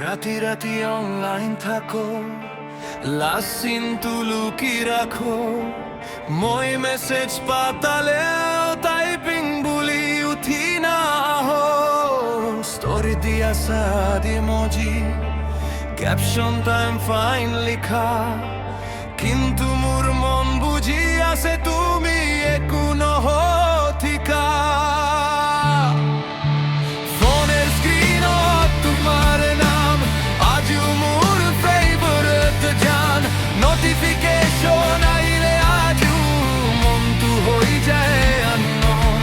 রাতি রাতি অনলাইন থাকো, লাস্ট সিন তুলুকি রাখো, মই মেসেজ পাতালেও টাইপিং বুলি উঠি না আহো। স্টোরি দিয়া সাদ ইমোজি, ক্যাপশন টাইম ফাইন লিখা, কিন্তু মোর মন বুঝি আছে তুমি একো নহ ঠিকা। ফোনের স্ক্রিনত তোমার নাম আজিও মোর ফেভারিট জান, নোটিফিকেশন আইলে আজিও মনটো হৈ যায় unknown।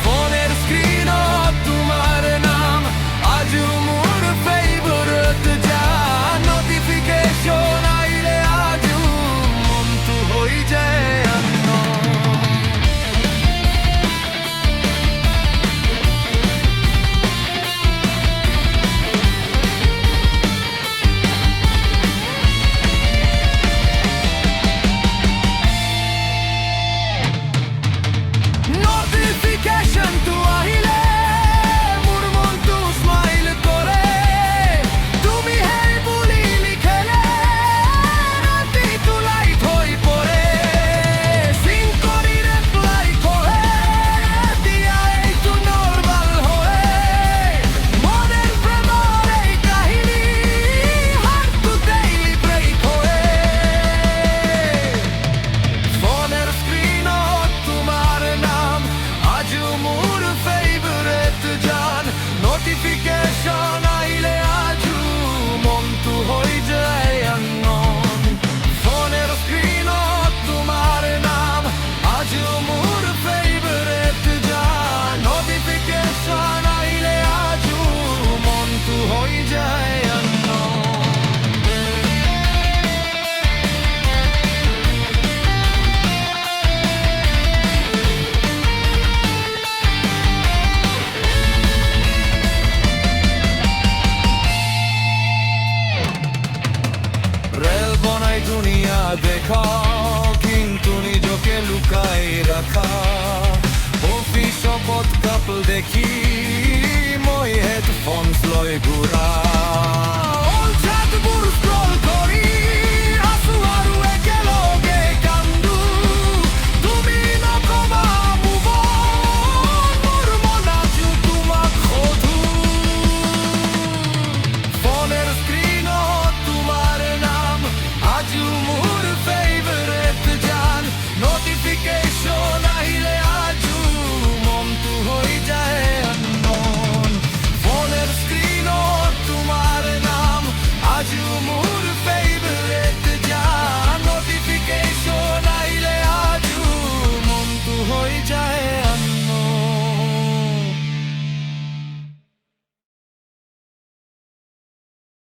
ফোনের স্ক্রিনত তোমার নাম আজিও মোর ফেভারিট জান, নোটিফিকেশন আইলে আজিও মনটো হৈ যায় unknown। নোটিফিকেশন তো আহিলে মোর মনটো স্মাইল কৰে, তুমি হেই বুলি লিখিলে ৰাতিটো লাইট হৈ পৰে। চিন কৰি ৰিপ্লাই কৰে দিয়া এইটো নৰ্মাল হয়, মনের প্ৰেমৰ এই কাহিনী হাৰ্টটো ডেইলি ব্ৰেক হয়। ফোনের স্ক্রিনত তোমার নাম আজিও মোর ফেভারিট জান, নোটিফিকেশন আইলে আজিও মনটো হৈ যায় unknown। ফোনের স্ক্রিনত তোমার নাম আজিও মোর ফেভারিট জান, নোটিফিকেশন আইলে আজিও মনটো হৈ যায় unknown। রেল বনাই দুনিয়া দেখা, কিন্তু নিজকে লুকাই রাখা। অফিস কাপল দেখি